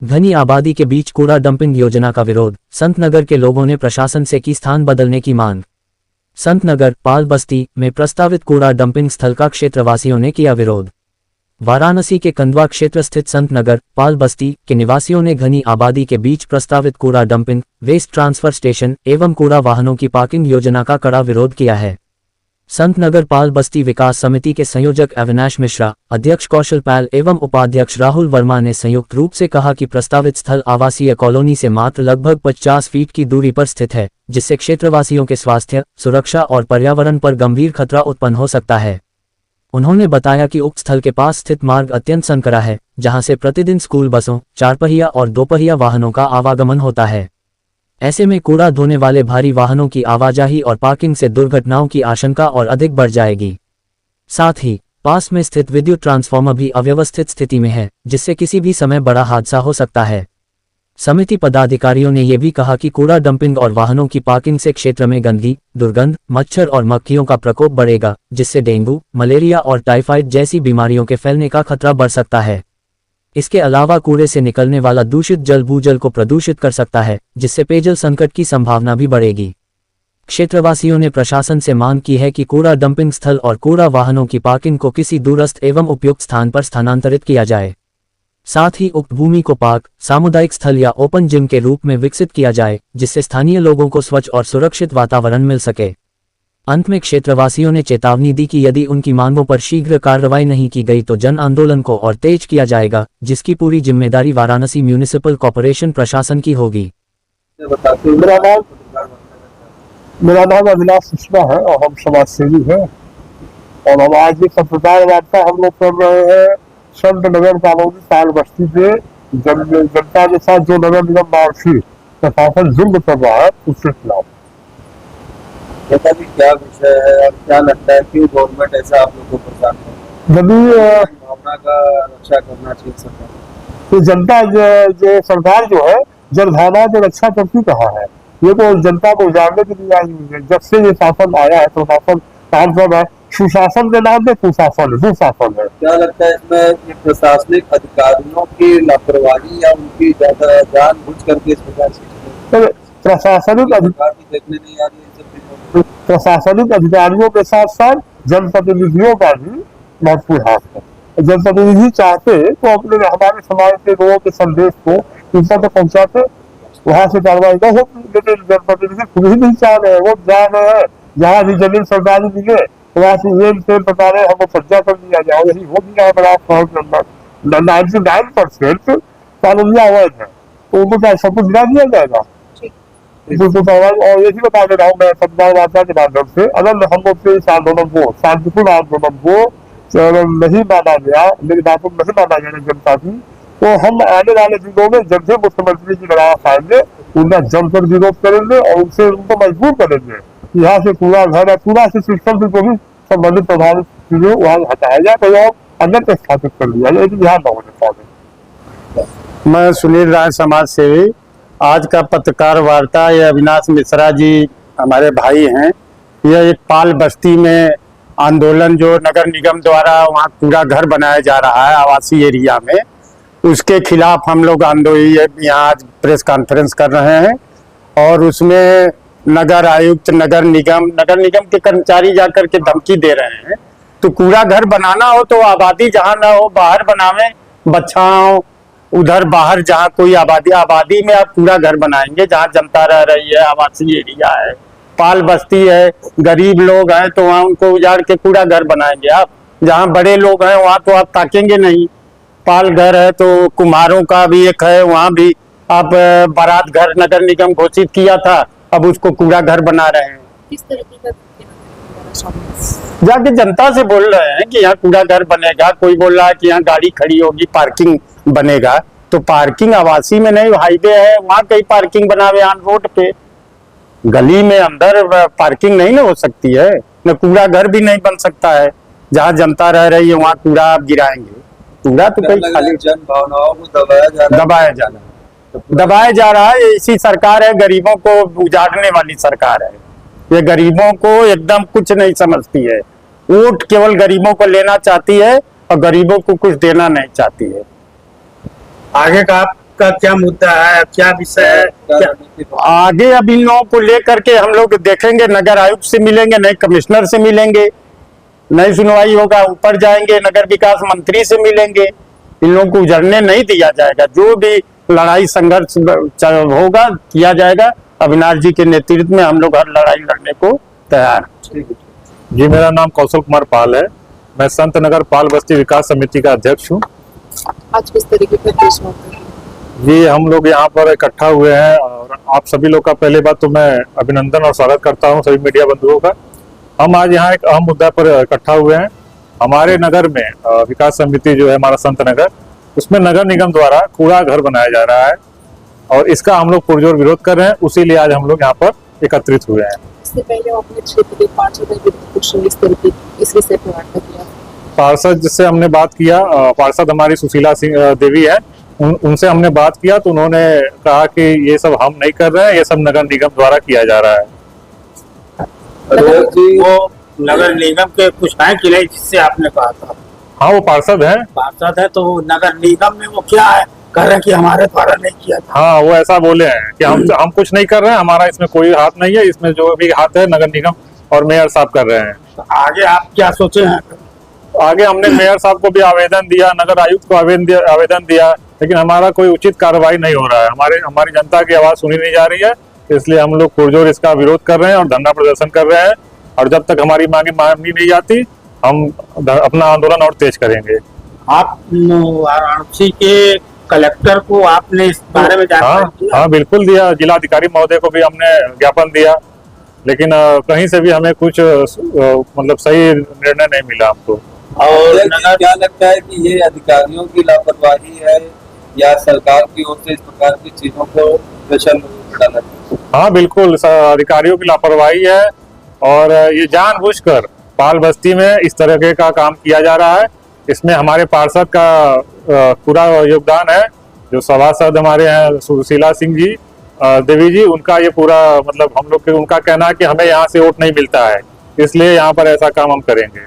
घनी आबादी के बीच कूड़ा डंपिंग योजना का विरोध, संतनगर के लोगों ने प्रशासन से की स्थान बदलने की मांग। संतनगर पाल बस्ती में प्रस्तावित कूड़ा डंपिंग स्थल का क्षेत्रवासियों ने किया विरोध। वाराणसी के कंदवा क्षेत्र स्थित संतनगर पाल बस्ती के निवासियों ने घनी आबादी के बीच प्रस्तावित कूड़ा डंपिंग, वेस्ट ट्रांसफर स्टेशन एवं कूड़ा वाहनों की पार्किंग योजना का कड़ा विरोध किया है। संतनगर पाल बस्ती विकास समिति के संयोजक अविनाश मिश्रा, अध्यक्ष कौशल पाल एवं उपाध्यक्ष राहुल वर्मा ने संयुक्त रूप से कहा कि प्रस्तावित स्थल आवासीय कॉलोनी से मात्र लगभग 50 फीट की दूरी पर स्थित है, जिससे क्षेत्रवासियों के स्वास्थ्य, सुरक्षा और पर्यावरण पर गंभीर खतरा उत्पन्न हो सकता है। उन्होंने बताया कि उक्त स्थल के पास स्थित मार्ग अत्यंत संकरा है, जहां से प्रतिदिन स्कूल बसों, 4 पहिया और 2 पहिया वाहनों का आवागमन होता है। ऐसे में कूड़ा ढोने वाले भारी वाहनों की आवाजाही और पार्किंग से दुर्घटनाओं की आशंका और अधिक बढ़ जाएगी। साथ ही पास में स्थित विद्युत ट्रांसफार्मर भी अव्यवस्थित स्थिति में है, जिससे किसी भी समय बड़ा हादसा हो सकता है। समिति पदाधिकारियों ने यह भी कहा कि कूड़ा डंपिंग और वाहनों की पार्किंग से क्षेत्र में गंदगी, दुर्गंध, मच्छर और मक्खियों का प्रकोप बढ़ेगा, जिससे डेंगू, मलेरिया और टाइफाइड जैसी बीमारियों के फैलने का खतरा बढ़ सकता है। इसके अलावा कूड़े से निकलने वाला दूषित जल भूजल को प्रदूषित कर सकता है, जिससे पेयजल संकट की संभावना भी बढ़ेगी। क्षेत्रवासियों ने प्रशासन से मांग की है कि कूड़ा डंपिंग स्थल और कूड़ा वाहनों की पार्किंग को किसी दूरस्थ एवं उपयुक्त स्थान पर स्थानांतरित किया जाए। साथ ही उक्त भूमि को पार्क, सामुदायिक स्थल या ओपन जिम के रूप में विकसित किया जाए, जिससे स्थानीय लोगों को स्वच्छ और सुरक्षित वातावरण मिल सके। अंत में क्षेत्रवासियों ने चेतावनी दी कि यदि उनकी मांगों पर शीघ्र कार्रवाई नहीं की गई तो जन आंदोलन को और तेज किया जाएगा, जिसकी पूरी जिम्मेदारी वाराणसी म्यूनिसिपल कॉर्पोरेशन प्रशासन की होगी। मेरा नाम अविनाश मिश्रा है और हम समाज सेवी हैं और हम आज भी संप्रदाय वार्ता हम लोग कर रहे हैं संतनगर कॉलोनी पाल बस्ती पे जनता के साथ जो नगर निगम मार्गशीट प्रशासन जुल्म कर रहा है उसके खिलाफ। ऐसा भी क्या विषय है और क्या लगता है कि गवर्नमेंट ऐसा आप लोगों को परेशान है? भावना का रक्षा करना चाहिए सरकार। तो जनता जो सरकार जो है जनभावना की रक्षा करती कहा है, ये तो जनता को जानने के लिए आई हुई है। जब से ये शासन आया है प्रशासन काम कर रहा है, सुशासन के नाम पे कुशासन दुशासन है। क्या लगता है इसमें प्रशासनिक अधिकारियों की लापरवाही या उनकी ज्यादा जानबूझ करके इस प्रकार से प्रशासनिक अधिकार देखने नहीं आ रही है? प्रशासनिक अधिकारियों के साथ साथ जनप्रतिनिधियों का भी महत्वपूर्ण हाथ है। जनप्रतिनिधि चाहते तो अपने हमारे समाज के लोगों के संदेश को इन तक पहुंचाते, वहां से कार्रवाई न होती, लेकिन जनप्रतिनिधि खुद ही नहीं चाह रहे, वो जा रहे हैं जहाँ भी जमीन सरकारी मिले वहां से ये बता रहे हमको कब्जा कर दिया जाए। यही हो भी रहा बड़ा शहर के अंदर 99% कानूनिया अवैध है, तो उनको क्या सब कुछ गिरा दिया जाएगा? और यही बता दे रहा हूँ मैं संविधान वार्ता के माध्यम से, अगर हम लोग के इस आंदोलन को शांतिपूर्ण आंदोलन को नहीं माना गया, मेरी बातों नहीं माना गया जनता की, तो हम आने वाले दिनों में जब से मुख्यमंत्री की लड़ाई आएंगे उनका जमकर विरोध करेंगे और उनसे उनको मजबूर करेंगे कि यहाँ से पूरा घर है, पूरा से सिस्टम से जो भी संबंधित प्रभावित चीजें वहाँ हटाया जाए, तो और अन्य स्थापित कर दिया जाए, लेकिन यहाँ न होने पाए। मैं सुनील राय समाज सेवी। आज का पत्रकार वार्ता ये अविनाश मिश्रा जी हमारे भाई हैं। यह एक पाल बस्ती में आंदोलन जो नगर निगम द्वारा वहाँ कूड़ा घर बनाया जा रहा है आवासीय एरिया में, उसके खिलाफ हम लोग आंदोलन यहाँ आज प्रेस कॉन्फ्रेंस कर रहे हैं। और उसमें नगर आयुक्त, नगर निगम के कर्मचारी जाकर के धमकी दे रहे हैं। तो कूड़ा घर बनाना हो तो आबादी जहाँ ना हो बाहर बनावे, बच्चाओं उधर बाहर जहाँ कोई आबादी में आप कूड़ा घर बनाएंगे जहाँ जनता रह रही है, आवासीय एरिया है, पाल बस्ती है, गरीब लोग हैं, तो वहाँ उनको उजाड़ के कूड़ा घर बनाएंगे आप। जहाँ बड़े लोग हैं वहाँ तो आप ताकेंगे नहीं। पाल घर है तो कुम्हारों का भी एक है, वहाँ भी आप बारात घर नगर निगम घोषित किया था, अब उसको कूड़ा घर बना रहे हैं। किस तरीके का जाके जनता से बोल रहे हैं कि यहाँ कूड़ा घर बनेगा, कोई बोल रहा है कि यहाँ गाड़ी खड़ी होगी, पार्किंग बनेगा। तो पार्किंग आवासी में नहीं, हाईवे है वहाँ कहीं पार्किंग बनावे, ऑन रोड पे गली में अंदर पार्किंग नहीं ना हो सकती है, न कूड़ा घर भी नहीं बन सकता है। जहाँ जनता रह रही है वहाँ कूड़ा आप गिराएंगे, कूड़ा तो कहीं खाली जन भावनाओं को दबाया जा रहा है। इसी सरकार है, गरीबों को उजाड़ने वाली सरकार है। ये गरीबों को एकदम कुछ नहीं समझती है, वोट केवल गरीबों को लेना चाहती है और गरीबों को कुछ देना नहीं चाहती है। आगे का आप आपका क्या मुद्दा है, क्या विषय है, क्या आगे अब इन लोगों को लेकर के हम लोग देखेंगे, नगर आयुक्त से मिलेंगे, नए कमिश्नर से मिलेंगे, नई सुनवाई होगा, ऊपर जाएंगे, नगर विकास मंत्री से मिलेंगे। इन लोगों को उजड़ने नहीं दिया जाएगा। जो भी लड़ाई संघर्ष होगा किया जाएगा। अविनाश जी के नेतृत्व में हम लोग हर लड़ाई लड़ने को तैयार हैं। जी, मेरा नाम कौशल कुमार पाल है। मैं संत नगर पाल बस्ती विकास समिति का अध्यक्ष हूँ। आज किस तरीके का पेश होता है? जी, हम लोग यहाँ पर इकट्ठा हुए हैं और आप सभी लोग का पहले बात तो मैं अभिनंदन और स्वागत करता हूँ सभी मीडिया बंधुओं का। हम आज यहाँ एक अहम मुद्दा पर इकट्ठा हुए हैं। हमारे नगर में विकास समिति जो है हमारा संत नगर, उसमें नगर निगम द्वारा कूड़ा घर बनाया जा रहा है और इसका हम लोग पुरजोर विरोध कर रहे हैं। उसी लिए आज हम लोग यहाँ पर एकत्रित हुए हैं। इससे पहले अपने क्षेत्र के पार्षद इस तरीके इस विषय पर वार्ता किया। पार्षद जिससे हमने बात किया, पार्षद हमारी सुशीला सिंह देवी है, उनसे हमने बात किया तो उन्होंने कहा कि ये सब हम नहीं कर रहे हैं, ये सब नगर निगम द्वारा किया जा रहा है। वो नगर निगम के कुछ है कि नहीं, जिससे आपने कहा था? हाँ, वो पार्षद है। पार्षद है तो नगर निगम में वो क्या है कर रहे हैं कि हमारे द्वारा नहीं किया था? हाँ, वो ऐसा बोले हैं कि हम कुछ नहीं कर रहे हैं, हमारा इसमें कोई हाथ नहीं है, इसमें जो भी हाथ है नगर निगम और मेयर साहब कर रहे हैं। तो आगे आप क्या सोचे हैं? आगे हमने मेयर साहब को भी आवेदन दिया, नगर आयुक्त को आवेदन दिया, लेकिन हमारा कोई उचित कार्रवाई नहीं हो रहा है। हमारी जनता की आवाज सुनी नहीं जा रही है, इसलिए हम लोग पुरजोर इसका विरोध कर रहे हैं और धरना प्रदर्शन कर रहे हैं। और जब तक हमारी मांगे मानी नहीं जाती, हम अपना आंदोलन और तेज करेंगे। आप वाराणसी के कलेक्टर को आपने इस बारे में जानकारी दिया? हाँ, बिल्कुल दिया। जिलाधिकारी महोदय को भी हमने ज्ञापन दिया, लेकिन कहीं से भी हमें कुछ मतलब सही निर्णय नहीं मिला हमको। और क्या लगता है कि ये अधिकारियों की लापरवाही है या सरकार की ओर से इस प्रकार की चीजों को प्रेशर में डाला जाए? हाँ, बिल्कुल अधिकारियों की लापरवाही है और ये जानबूझकर पाल बस्ती में इस तरह का काम किया जा रहा है। इसमें हमारे पार्षद का पूरा योगदान है। जो सभासद हमारे हैं सुशीला सिंह जी देवी जी, उनका ये पूरा मतलब हम लोग उनका कहना है कि हमें यहाँ से वोट नहीं मिलता है, इसलिए यहाँ पर ऐसा काम हम करेंगे।